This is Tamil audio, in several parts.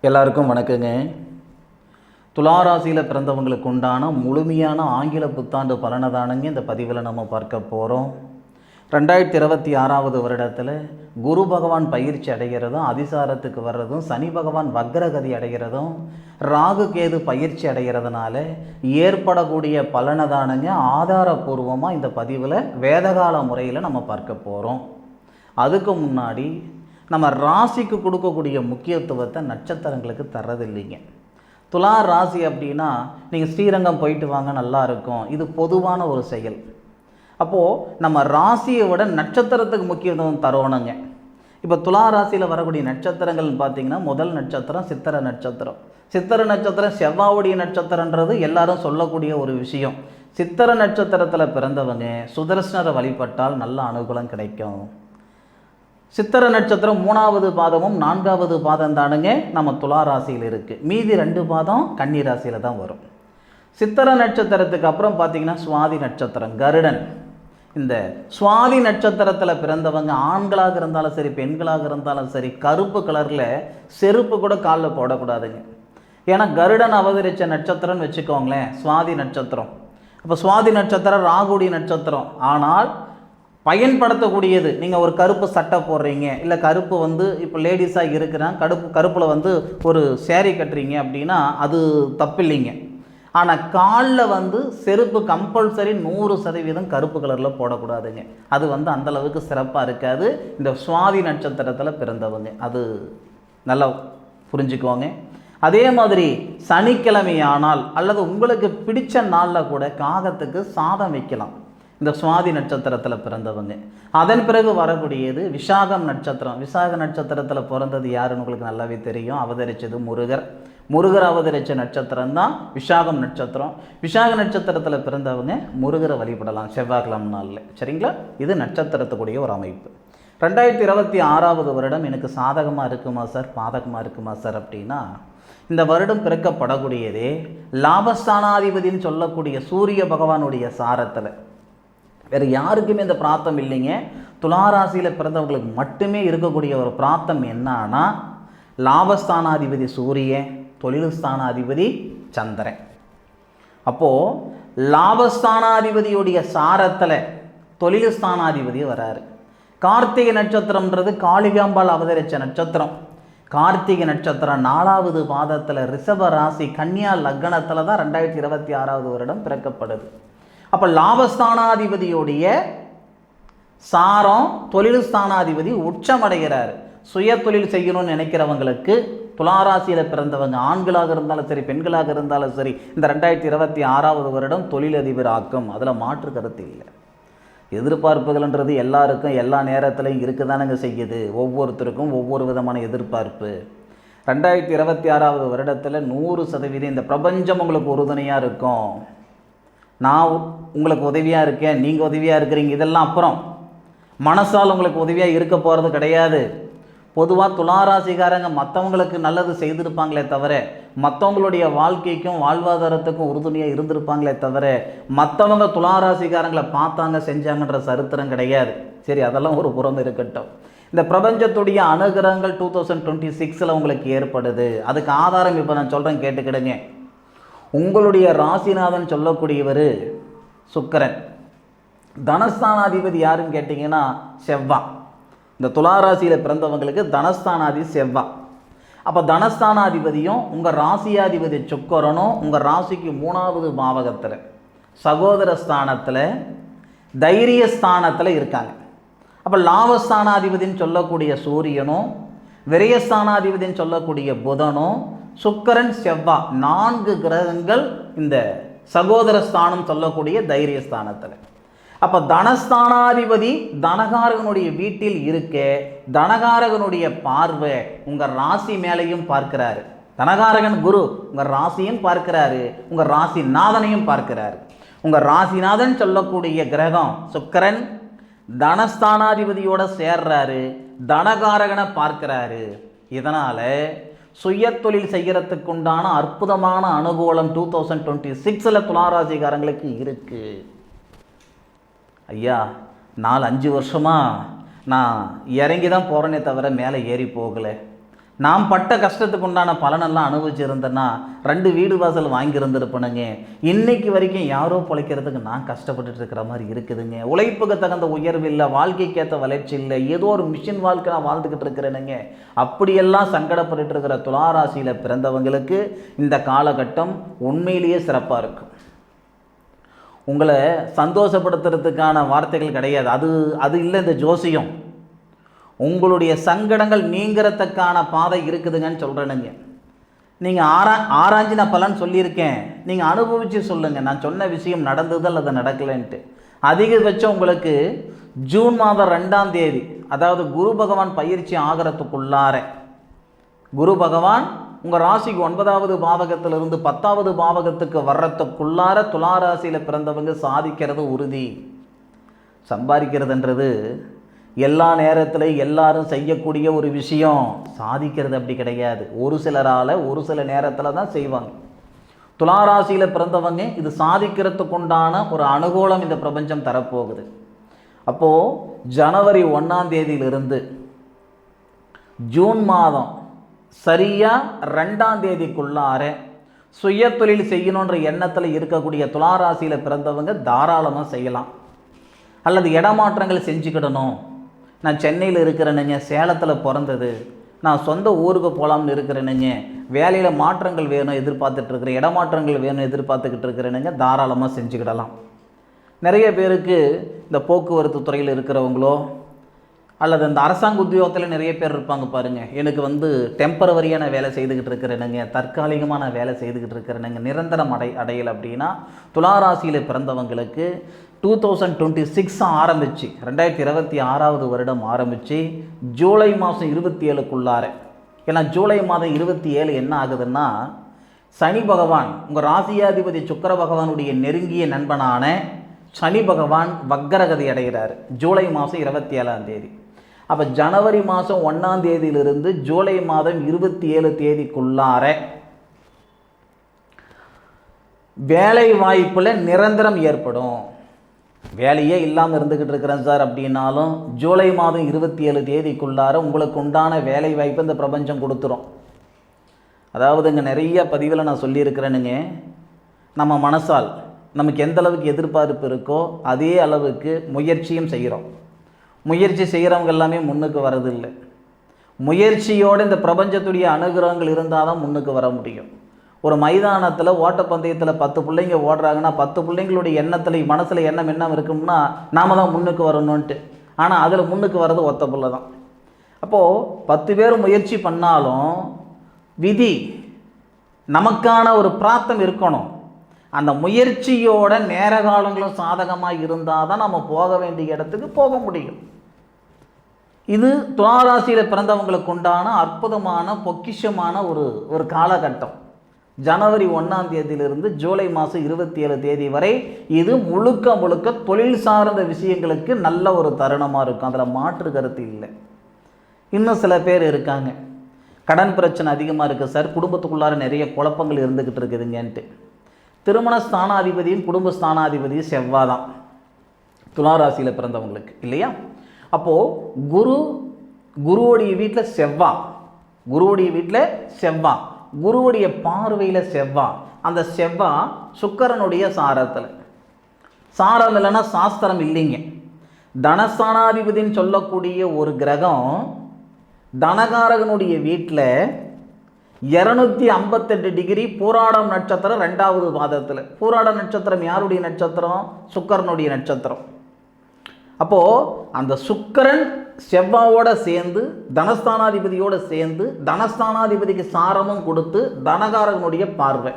எல்லாருக்கும் வணக்கங்க. துளாராசியில் பிறந்தவங்களுக்கு உண்டான முழுமையான ஆங்கில புத்தாண்டு பலனை தானுங்க இந்த பதிவில் நம்ம பார்க்க போகிறோம். 2026 வருடத்தில் குரு பகவான் பயிற்சி அடைகிறதும், அதிசாரத்துக்கு வர்றதும், சனி பகவான் வக்ரகதி அடைகிறதும், ராகு கேது பயிற்சி அடைகிறதுனால ஏற்படக்கூடிய பலனை தானுங்க ஆதாரபூர்வமாக இந்த பதிவில் வேதகால முறையில் நம்ம பார்க்க போகிறோம். அதுக்கு முன்னாடி நம்ம ராசிக்கு கொடுக்கக்கூடிய முக்கியத்துவத்தை நட்சத்திரங்களுக்கு தர்றதில்லைங்க. துலா ராசி அப்படின்னா நீங்கள் ஸ்ரீரங்கம் போயிட்டு வாங்க நல்லா இருக்கும், இது பொதுவான ஒரு செயல். அப்போது நம்ம ராசியை விட நட்சத்திரத்துக்கு முக்கியத்துவம் தரணுங்க. இப்போ துலா ராசியில் வரக்கூடிய நட்சத்திரங்கள்னு பார்த்தீங்கன்னா, முதல் நட்சத்திரம் சித்திரை நட்சத்திரம். சித்திரை நட்சத்திரம் செவ்வாவுடைய நட்சத்திரன்றது எல்லாரும் சொல்லக்கூடிய ஒரு விஷயம். சித்திரை நட்சத்திரத்தில் பிறந்தவங்க சுதர்சனரை வழிபட்டால் நல்ல அனுகூலம் கிடைக்கும். சித்திரை நட்சத்திரம் 3வது பாதமும் 4வது பாதம் தானுங்க நம்ம துலா ராசியில் இருக்குது. மீதி 2 பாதம் கன்னி ராசியில் தான் வரும். சித்திரை நட்சத்திரத்துக்கு அப்புறம் பார்த்திங்கன்னா சுவாதி நட்சத்திரம், கருடன். இந்த சுவாதி நட்சத்திரத்தில் பிறந்தவங்க ஆண்களாக இருந்தாலும் சரி, பெண்களாக இருந்தாலும் சரி, கருப்பு கலரில் செருப்பு கூட காலில் போடக்கூடாதுங்க. ஏன்னா கருடன் அவதரித்த நட்சத்திரம்னு வச்சுக்கோங்களேன் சுவாதி நட்சத்திரம். அப்போ சுவாதி நட்சத்திரம் ராகுடி நட்சத்திரம். ஆனால் பயன்படுத்தக்கூடியது, நீங்கள் ஒரு கருப்பு சட்டை போடுறீங்க, இல்லை கருப்பு இப்போ லேடிஸாக இருக்கிறான், கருப்பில் ஒரு சேரீ கட்டுறீங்க அப்படின்னா அது தப்பில்லைங்க. ஆனால் காலில் செருப்பு கம்பல்சரி 100% கருப்பு கலரில் போடக்கூடாதுங்க. அது அந்தளவுக்கு சிறப்பாக இருக்காது இந்த சுவாதி நட்சத்திரத்தில் பிறந்தவங்க. அது நல்லா புரிஞ்சுக்குவாங்க. அதே மாதிரி சனிக்கிழமையானால் அல்லது உங்களுக்கு பிடிச்ச நாளில் கூட காகத்துக்கு சாதம் வைக்கலாம் இந்த சுவாதி நட்சத்திரத்தில் பிறந்தவங்க. அதன் பிறகு வரக்கூடியது விசாகம் நட்சத்திரம். விசாக நட்சத்திரத்தில் பிறந்தது யாருன்னு உங்களுக்கு நல்லாவே தெரியும். அவதரித்தது முருகர். முருகர் அவதரித்த நட்சத்திரம் தான் விசாகம் நட்சத்திரம். விசாக நட்சத்திரத்தில் பிறந்தவங்க முருகரை வழிபடலாம் செவ்வாய்க்கிழமை நாளில். சரிங்களா? இது நட்சத்திரத்துக்குரிய ஒரு அமைப்பு. 2026 வருடம் எனக்கு சாதகமாக இருக்குமா சார், பாதகமாக இருக்குமா சார் அப்படின்னா, இந்த வருடம் பிறக்கப்படக்கூடியதே லாபஸ்தானாதிபதினு சொல்லக்கூடிய சூரிய பகவானுடைய சாரத்தில். வேறு யாருக்குமே இந்த பிராத்தம் இல்லைங்க. துளாராசியில் பிறந்தவங்களுக்கு மட்டுமே இருக்கக்கூடிய ஒரு பிராத்தம் என்னன்னா, லாபஸ்தானாதிபதி சூரியன், தொழில் ஸ்தானாதிபதி சந்திரன். அப்போது லாபஸ்தானாதிபதியுடைய சாரத்தில் தொழில் ஸ்தானாதிபதி வராரு. கார்த்திகை நட்சத்திரம்ன்றது காளிகாம்பாள் அவதரித்த நட்சத்திரம். கார்த்திகை நட்சத்திரம் 4வது பாதத்தில் ரிஷப ராசி கன்னியா லக்னத்தில் தான் 2026 வருடம் பிறக்கப்படுது. அப்போ லாபஸ்தானாதிபதியுடைய சாரம் தொழில் ஸ்தானாதிபதி உச்சமடைகிறார். சுய தொழில் செய்யணும்னு நினைக்கிறவங்களுக்கு, துளாராசியில் பிறந்தவங்க ஆண்களாக இருந்தாலும் சரி, பெண்களாக இருந்தாலும் சரி, இந்த 2026 வருடம் தொழிலதிபர் ஆக்கும். அதில் மாற்று கருத்து இல்லை. எதிர்பார்ப்புகள்ன்றது எல்லாருக்கும் எல்லா நேரத்திலையும் இருக்குதானுங்க செய்யுது. ஒவ்வொருத்தருக்கும் ஒவ்வொரு விதமான எதிர்பார்ப்பு. 2026 வருடத்தில் 100% இந்த பிரபஞ்சம் உங்களுக்கு உறுதுணையாக இருக்கும். நான் உங்களுக்கு உதவியாக இருக்கேன், நீங்கள் உதவியாக இருக்கிறீங்க, இதெல்லாம் அப்புறம். மனசால் உங்களுக்கு உதவியாக இருக்க போகிறது கிடையாது. பொதுவாக துளாராசிக்காரங்க மற்றவங்களுக்கு நல்லது செய்திருப்பாங்களே தவிர, மற்றவங்களுடைய வாழ்க்கைக்கும் வாழ்வாதாரத்துக்கும் உறுதுணையாக இருந்திருப்பாங்களே தவிர, மற்றவங்க துளாராசிக்காரங்களை பார்த்தாங்க செஞ்சாங்கன்ற சரித்திரம் கிடையாது. சரி, அதெல்லாம் ஒரு புறம் இருக்கட்டும். இந்த பிரபஞ்சத்துடைய அனுகிரகங்கள் 2026 உங்களுக்கு ஏற்படுது. அதுக்கு ஆதாரம் இப்போ நான் சொல்கிறேன், கேட்டுக்கிடுங்க. உங்களுடைய ராசிநாதன் சொல்லக்கூடியவர் சுக்கிரன். தனஸ்தானாதிபதி யாருன்னு கேட்டிங்கன்னா செவ்வாய். இந்த துளாராசியில் பிறந்தவங்களுக்கு தனஸ்தானாதிபதி செவ்வாய். அப்போ தனஸ்தானாதிபதியும் உங்கள் ராசியாதிபதி சுக்கிரனும் உங்கள் ராசிக்கு 3வது பாவகத்தில் சகோதர ஸ்தானத்தில் தைரிய ஸ்தானத்தில் இருக்காங்க. அப்போ லாபஸ்தானாதிபதினு சொல்லக்கூடிய சூரியனும், விரயஸ்தானாதிபதினு சொல்லக்கூடிய புதனும், சுக்கிரன், செவ்வாய் 4 கிரகங்கள் இந்த சகோதர ஸ்தானம் சொல்லக்கூடிய தைரிய ஸ்தானத்தில். அப்போ தனஸ்தானாதிபதி தனகாரகனுடைய வீட்டில் இருக்க, தனகாரகனுடைய பார்வை உங்கள் ராசி மேலையும் பார்க்கிறாரு. தனகாரகன் குரு உங்கள் ராசியும் பார்க்கிறாரு, உங்கள் ராசிநாதனையும் பார்க்கிறாரு. உங்கள் ராசிநாதன் சொல்லக்கூடிய கிரகம் சுக்கிரன் தனஸ்தானாதிபதியோட சேர்றாரு, தனகாரகனை பார்க்கிறாரு. இதனால் சுய தொழில் செய்கிறதுக்கு உண்டான அற்புதமான அனுகூலம் 2026 துளாராசிக்காரங்களுக்கு இருக்குது. ஐயா, 4-5 வருஷமாக நான் இறங்கி தான் போகிறேனே தவிர மேலே ஏறி போகலை. நாம் பட்ட கஷ்டத்துக்கு உண்டான பலனெல்லாம் அனுபவிச்சிருந்தேன்னா 2 வீடு வாசல் வாங்கியிருந்துருப்பேனுங்க. இன்னைக்கு வரைக்கும் யாரோ பிழைக்கிறதுக்கு நான் கஷ்டப்பட்டுட்டு இருக்கிற மாதிரி இருக்குதுங்க. உழைப்புக்கு தகுந்த உயர்வு இல்லை, வாழ்க்கைக்கு ஏற்ற வளர்ச்சி இல்லை, ஏதோ ஒரு மிஷின் வாழ்க்கை நான் வாழ்ந்துக்கிட்டு இருக்கிறேனுங்க. அப்படியெல்லாம் சங்கடப்பட்டு இருக்கிற துளாராசியில் பிறந்தவங்களுக்கு இந்த காலகட்டம் உண்மையிலேயே சிறப்பாக இருக்கும். உங்களை சந்தோஷப்படுத்துறதுக்கான வார்த்தைகள் கிடையாது. அது இல்லை இந்த ஜோசியம். உங்களுடைய சங்கடங்கள் நீங்கிறதுக்கான பாதை இருக்குதுங்கன்னு சொல்கிறேனுங்க. நீங்கள் ஆராய்ஞ்சு நான் பலன் சொல்லியிருக்கேன், நீங்கள் அனுபவித்து சொல்லுங்கள். நான் சொன்ன விஷயம் நடந்தது அல்லது நடக்கலைன்ட்டு. அதிகபட்சம் உங்களுக்கு ஜூன் மாதம் 2ஆம் தேதி, அதாவது குரு பகவான் பயிற்சி ஆகிறதுக்குள்ளார, குரு பகவான் உங்கள் ராசிக்கு 9வது பாவகத்திலிருந்து 10வது பாவகத்துக்கு வர்றதுக்குள்ளார துளாராசியில் பிறந்தவங்க சாதிக்கிறது உறுதி. சம்பாதிக்கிறதுன்றது எல்லா நேரத்திலையும் எல்லாரும் செய்யக்கூடிய ஒரு விஷயம். சாதிக்கிறது அப்படி கிடையாது. ஒரு சிலரால் ஒரு சில நேரத்தில் தான் செய்வாங்க. துளாராசியில் பிறந்தவங்க இது சாதிக்கிறதுக்குண்டான ஒரு அனுகூலம் இந்த பிரபஞ்சம் தரப்போகுது. அப்போது ஜனவரி 1ஆம் தேதியிலிருந்து ஜூன் மாதம் சரியாக 2ஆம் தேதிக்குள்ளார சுய தொழில் செய்யணுன்ற எண்ணத்தில் இருக்கக்கூடிய துளாராசியில் பிறந்தவங்க தாராளமாக செய்யலாம். அல்லது இடமாற்றங்கள் செஞ்சுக்கிடணும். நான் சென்னையில் இருக்கிறேனுங்க, சேலத்தில் பிறந்தது, நான் சொந்த ஊருக்கு போகலாம்னு இருக்கிறேனுங்க, வேலையில் மாற்றங்கள் வேணும் எதிர்பார்த்துட்ருக்கிறேன், இடமாற்றங்கள் வேணும் எதிர்பார்த்துக்கிட்டு இருக்கிறேனுங்க, தாராளமாக செஞ்சுக்கிடலாம். நிறைய பேருக்கு இந்த போக்குவரத்து துறையில் இருக்கிறவங்களோ அல்லது இந்த அரசாங்க உத்தியோகத்தில் நிறைய பேர் இருப்பாங்க பாருங்கள். எனக்கு டெம்பரவரியான வேலை செய்துக்கிட்டு இருக்கிறேனுங்க, தற்காலிகமான வேலை செய்துக்கிட்டு இருக்கிறேனுங்க, நிரந்தரம் அடையலை அப்படின்னா துளாராசியில் பிறந்தவங்களுக்கு 2026 ஆரம்பித்து 2026வது வருடம் ஆரம்பித்து ஜூலை மாதம் 27க்குள்ளார, ஏன்னா ஜூலை மாதம் 27 என்ன ஆகுதுன்னா சனி பகவான் உங்கள் ராசியாதிபதி சுக்கிர பகவானுடைய நெருங்கிய நண்பனான சனி பகவான் வக்கரகதி அடைகிறார் ஜூலை மாதம் 27ஆம் தேதி. அப்போ ஜனவரி மாதம் 1ஆம் தேதியிலிருந்து ஜூலை மாதம் 27 தேதிக்குள்ளார வேலை வாய்ப்பில் நிரந்தரம் ஏற்படும். வேலையே இல்லாமல் இருந்துக்கிட்டு இருக்கிறேன் சார் அப்படின்னாலும் ஜூலை மாதம் 27 தேதிக்குள்ளார உங்களுக்கு உண்டான வேலை வாய்ப்பு இந்த பிரபஞ்சம் கொடுத்துரும். அதாவது இங்கே நிறைய பதிவில் நான் சொல்லியிருக்கிறேனுங்க, நம்ம மனசால் நமக்கு எந்த அளவுக்கு எதிர்பார்ப்பு இருக்கோ அதே அளவுக்கு முயற்சியும் செய்கிறோம். முயற்சி செய்கிறவங்க எல்லாமே முன்னுக்கு வரதில்லை. முயற்சியோடு இந்த பிரபஞ்சத்துடைய அனுகிரகங்கள் இருந்தால் தான் முன்னுக்கு வர முடியும். ஒரு மைதானத்தில் ஓட்டப்பந்தயத்தில் 10 பிள்ளைங்க ஓடுறாங்கன்னா 10 பிள்ளைங்களுடைய எண்ணத்தில் மனசில் எண்ணம் இருக்கும்னா நாம் தான் முன்னுக்கு வரணுன்ட்டு. ஆனால் அதில் முன்னுக்கு வர்றது ஒத்த பிள்ளை தான். அப்போது 10 பேர் முயற்சி பண்ணாலும் விதி நமக்கான ஒரு பிராப்தம் இருக்கணும். அந்த முயற்சியோட நேர காலங்களும் சாதகமாக இருந்தால் தான் நம்ம போக வேண்டிய இடத்துக்கு போக முடியும். இது துளாராசியில் பிறந்தவங்களுக்கு உண்டான அற்புதமான பொக்கிஷமான ஒரு காலகட்டம். ஜனவரி 1ஆம் தேதியிலிருந்து ஜூலை மாதம் 27 தேதி வரை இது முழுக்க தொழில் சார்ந்த விஷயங்களுக்கு நல்ல ஒரு தருணமாக இருக்கும். அதில் மாற்று கருத்து இல்லை. இன்னும் சில பேர் இருக்காங்க, கடன் பிரச்சனை அதிகமாக இருக்குது சார், குடும்பத்துக்குள்ளார நிறைய குழப்பங்கள் இருந்துக்கிட்டு இருக்குதுங்கன்ட்டு. திருமண ஸ்தானாதிபதியும் குடும்ப ஸ்தானாதிபதியும் செவ்வாய் தான் துளாராசியில் பிறந்தவங்களுக்கு இல்லையா. அப்போது குருவுடைய வீட்டில் செவ்வாய், குருவுடைய பார்வையில் செவ்வாய், அந்த செவ்வாய் சுக்கிரனுடைய சாரம் இல்லைன்னா சாஸ்திரம் இல்லைங்க. தனஸ்தானாதிபதின்னு சொல்லக்கூடிய ஒரு கிரகம் தனகாரகனுடைய வீட்டில் 258 டிகிரி பூராடம் நட்சத்திரம் 2வது பாதத்தில். பூராடம் நட்சத்திரம் யாருடைய நட்சத்திரம்? சுக்கிரனுடைய நட்சத்திரம். அப்போது அந்த சுக்கிரன் செவ்வாவோடு சேர்ந்து தனஸ்தானாதிபதியோடு சேர்ந்து தனஸ்தானாதிபதிக்கு சாரமும் கொடுத்து தனகாரகனுடைய பார்வை.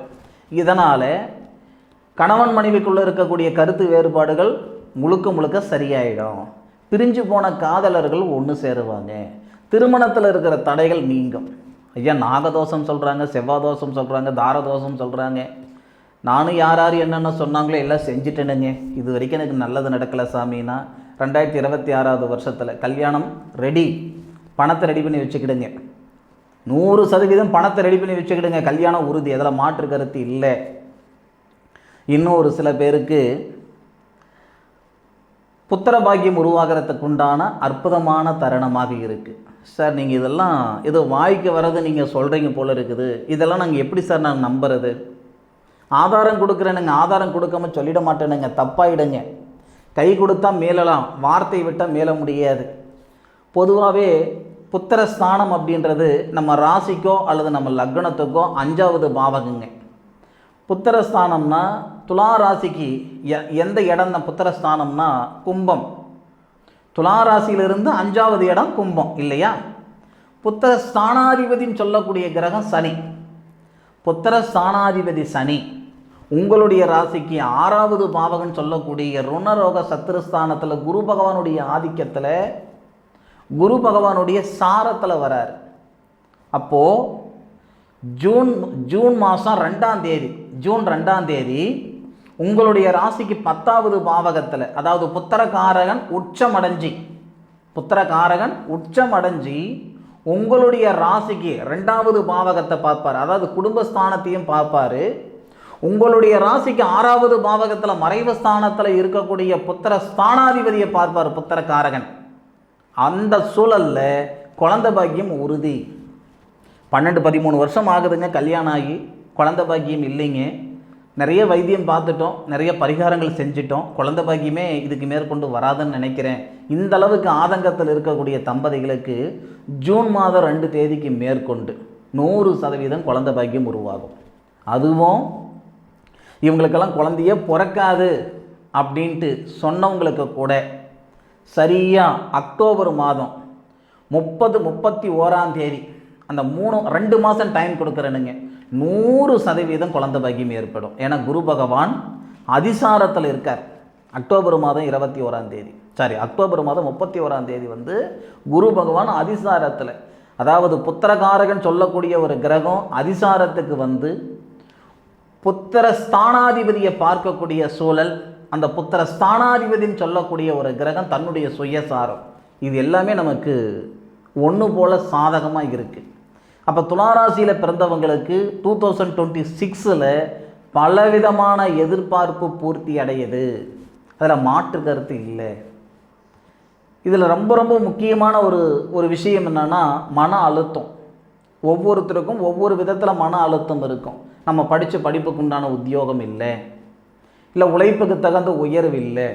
இதனால் கணவன் மனைவிக்குள்ளே இருக்கக்கூடிய கருத்து வேறுபாடுகள் முழுக்க சரியாயிடும். பிரிஞ்சு போன காதலர்கள் ஒன்று சேருவாங்க. திருமணத்தில் இருக்கிற தடைகள் நீங்கும். ஐயா, நாகதோஷம் சொல்கிறாங்க, செவ்வாதோஷம் சொல்கிறாங்க, தாரதோஷம் சொல்கிறாங்க. நானும் யார் என்னென்ன சொன்னாங்களோ எல்லாம் செஞ்சுட்டேனுங்க. இது வரைக்கும் எனக்கு நல்லது நடக்கலை சாமின்னா 2026வது வருஷத்தில் கல்யாணம் ரெடி. பணத்தை ரெடி பண்ணி வச்சுக்கிடுங்க. 100% பணத்தை ரெடி பண்ணி வச்சுக்கிடுங்க. கல்யாணம் உறுதி, அதில் மாற்று கருத்து இல்லை. இன்னும் ஒரு சில பேருக்கு புத்திர பாக்கியம் உருவாகிறதுக்கு உண்டான அற்புதமான தருணமாக இருக்குது. சார் நீங்கள் இதெல்லாம் ஏதோ வாய்க்கு வர்றது நீங்கள் சொல்கிறீங்க போல இருக்குது, இதெல்லாம் நாங்கள் எப்படி சார் நாங்கள் நம்புறது? ஆதாரம் கொடுக்குறேனுங்க, ஆதாரம் கொடுக்காம சொல்லிட மாட்டேனுங்க, தப்பாயிடுங்க. கை கொடுத்தா மேலலாம், வார்த்தை விட்டால் மேல முடியாது. பொதுவாகவே புத்திரஸ்தானம் அப்படின்றது நம்ம ராசிக்கோ அல்லது நம்ம லக்னத்துக்கோ 5வது பாவகங்க. புத்திரஸ்தானம்னா துலா ராசிக்கு எந்த இடம் புத்திரஸ்தானம்னா கும்பம். துலா ராசியிலிருந்து 5வது இடம் கும்பம் இல்லையா? புத்திரஸ்தானாதிபதினு சொல்லக்கூடிய கிரகம் சனி. புத்திரஸ்தானாதிபதி சனி உங்களுடைய ராசிக்கு 6வது பாவகன் சொல்லக்கூடிய ருணரோக சத்துருஸ்தானத்தில் குரு பகவானுடைய ஆதிக்கத்தில், குரு பகவானுடைய சாரத்தில் வரார். அப்போது ஜூன் மாதம் 2ஆம் தேதி, ஜூன் 2ஆம் தேதி உங்களுடைய ராசிக்கு 10வது பாவகத்தில், அதாவது புத்திரகாரகன் உச்சமடைஞ்சி உங்களுடைய ராசிக்கு 2வது பாவகத்தை பார்ப்பார். அதாவது குடும்பஸ்தானத்தையும் பார்ப்பார். உங்களுடைய ராசிக்கு 6வது பாவகத்தில் மறைவு ஸ்தானத்தில் இருக்கக்கூடிய புத்திர ஸ்தானாதிபதியை பார்ப்பார் புத்திரகாரகன். அந்த சூழலில் குழந்தை பாக்கியம் உறுதி. 12-13 வருஷம் ஆகுதுங்க கல்யாணம் ஆகி, குழந்தை பாக்கியம் இல்லைங்க. நிறைய வைத்தியம் பார்த்துட்டோம், நிறைய பரிகாரங்கள் செஞ்சிட்டோம், குழந்தை பாக்கியமே இதுக்கு மேற்கொண்டு வராதுன்னு நினைக்கிறேன். இந்த அளவுக்கு ஆதங்கத்தில் இருக்கக்கூடிய தம்பதிகளுக்கு ஜூன் மாதம் 2 தேதிக்கு மேற்கொண்டு 100% குழந்தை பாக்கியம் உருவாகும். அதுவும் இவங்களுக்கெல்லாம் குழந்தையே பிறக்காது அப்படின்ட்டு சொன்னவங்களுக்கு கூட சரியாக அக்டோபர் மாதம் 30-31ஆம் தேதி, அந்த 2 மாதம் டைம் கொடுக்குறேனுங்க, 100% குழந்தை பாக்கியம் ஏற்படும். ஏன்னா குரு பகவான் அதிசாரத்தில் இருக்கார். அக்டோபர் மாதம் 21ஆம் தேதி, அக்டோபர் மாதம் 31ஆம் தேதி குரு பகவான் அதிசாரத்தில், அதாவது புத்திரகாரகன் சொல்லக்கூடிய ஒரு கிரகம் அதிசாரத்துக்கு புத்திர ஸ்தானாதிபதியை பார்க்கக்கூடிய சூழல். அந்த புத்திர ஸ்தானாதிபதின்னு சொல்லக்கூடிய ஒரு கிரகம் தன்னுடைய சுயசாரம், இது எல்லாமே நமக்கு ஒன்று போல் சாதகமாக இருக்குது. அப்போ துளாராசியில் பிறந்தவங்களுக்கு 2026 பலவிதமான எதிர்பார்ப்பு பூர்த்தி அடையுது, அதில் மாற்று கருத்து இல்லை. இதில் ரொம்ப ரொம்ப முக்கியமான ஒரு விஷயம் என்னென்னா மன அழுத்தம். ஒவ்வொருத்தருக்கும் ஒவ்வொரு விதத்தில் மன அழுத்தம் இருக்கும். நம்ம படித்த படிப்புக்கு உண்டான உத்தியோகம் இல்லை, உழைப்புக்கு தகுந்த உயர்வு இல்லை.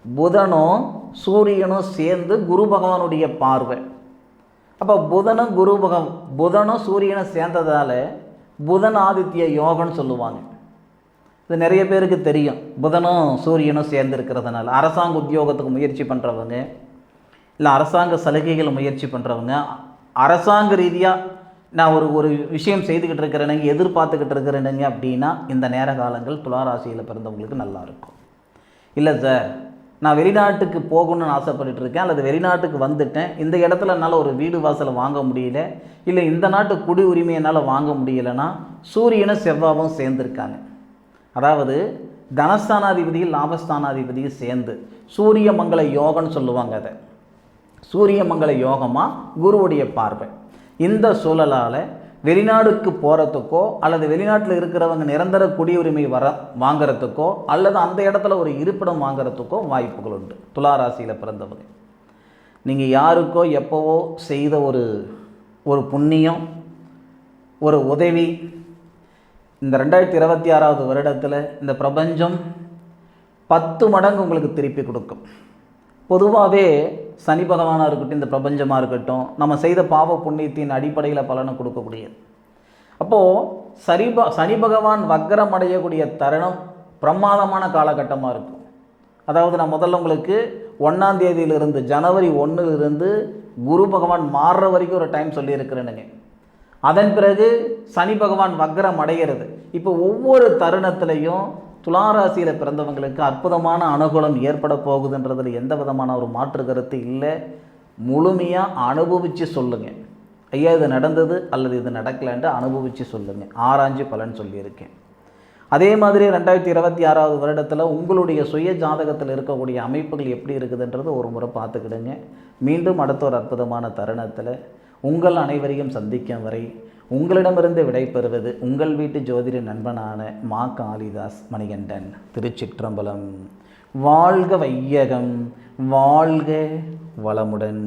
புதனும் சூரியனும் சேர்ந்து குரு பகவானுடைய பார்வை. அப்போ புதனும் சூரியனும் சேர்ந்ததால் புதன் ஆதித்ய யோகம்னு சொல்லுவாங்க. இது நிறைய பேருக்கு தெரியும். புதனும் சூரியனும் சேர்ந்து இருக்கிறதுனால அரசாங்க உத்தியோகத்துக்கு முயற்சி பண்ணுறவங்க, இல்லை அரசாங்க சலுகைகள் முயற்சி பண்ணுறவங்க, அரசாங்க ரீதியாக நான் ஒரு விஷயம் செய்துக்கிட்டு இருக்கிறேனுங்க, எதிர்பார்த்துக்கிட்டு இருக்கிறேனுங்க அப்படின்னா இந்த நேர காலங்கள் துளாராசியில் பிறந்தவங்களுக்கு நல்லாயிருக்கும். இல்லை சார், நான் வெளிநாட்டுக்கு போகணும்னு ஆசைப்பட்டுட்டு இருக்கேன், அல்லது வெளிநாட்டுக்கு வந்துட்டேன், இந்த இடத்துல என்னால் ஒரு வீடு வாசலை வாங்க முடியல, இல்லை இந்த நாட்டு குடி உரிமை என்னால் வாங்க முடியலைன்னா சூரியனும் செவ்வாவும் சேர்ந்துருக்காங்க. அதாவது தனஸ்தானாதிபதியும் லாபஸ்தானாதிபதியும் சேர்ந்து சூரிய மங்கள யோகம்னு சொல்லுவாங்க. அதை சூரிய மங்கள யோகமாக குருவுடைய பார்வை. இந்த சூழலால் வெளிநாடுக்கு போகிறதுக்கோ அல்லது வெளிநாட்டில் இருக்கிறவங்க நிரந்தர குடியுரிமை வாங்கிறதுக்கோ அல்லது அந்த இடத்துல ஒரு இருப்பிடம் வாங்கிறதுக்கோ வாய்ப்புகள் உண்டு. துளாராசியில் பிறந்தவங்க நீங்கள் யாருக்கோ எப்போவோ செய்த ஒரு புண்ணியம், ஒரு உதவி இந்த 2026வது வருடத்தில் இந்த பிரபஞ்சம் 10 மடங்கு உங்களுக்கு திருப்பி கொடுக்கும். பொதுவாகவே சனி பகவானாக இருக்கட்டும், இந்த பிரபஞ்சமாக இருக்கட்டும், நம்ம செய்த பாவ புண்ணியத்தின் அடிப்படையில் பலனை கொடுக்கக்கூடியது. அப்போது சனி பகவான் வக்ரம் அடையக்கூடிய தருணம் பிரமாதமான காலகட்டமாக இருக்கும். அதாவது நான் முதல்ல உங்களுக்கு 1ஆம் தேதியிலிருந்து ஜனவரி 1லிருந்து குரு பகவான் மாறுற வரைக்கும் ஒரு டைம் சொல்லியிருக்கிறேனுங்க. அதன் பிறகு சனி பகவான் வக்ரம் அடைகிறது. இப்போ ஒவ்வொரு தருணத்திலையும் துளாராசியில் பிறந்தவங்களுக்கு அற்புதமான அனுகூலம் ஏற்பட போகுதுன்றதில் எந்த விதமான ஒரு மாற்று கருத்து இல்லை. முழுமையாக அனுபவித்து சொல்லுங்கள். ஐயா இது நடந்தது அல்லது இது நடக்கலைன்ட்டு அனுபவித்து சொல்லுங்கள். ஆராய்ஞ்சு பலன் சொல்லியிருக்கேன். அதே மாதிரி 2026வது வருடத்தில் உங்களுடைய சுய ஜாதகத்தில் இருக்கக்கூடிய அமைப்புகள் எப்படி இருக்குதுன்றது ஒரு முறை பார்த்துக்கிடுங்க. மீண்டும் அடுத்த ஒரு அற்புதமான தருணத்தில் உங்கள் அனைவரையும் சந்திக்கும் வரை உங்களிடமிருந்து விடைபெறுவது உங்கள் வீட்டு ஜோதிட நண்பனான மா காளிதாஸ் மணிகண்டன். திருச்சிற்றம்பலம். வாழ்க வையகம், வாழ்க வளமுடன்.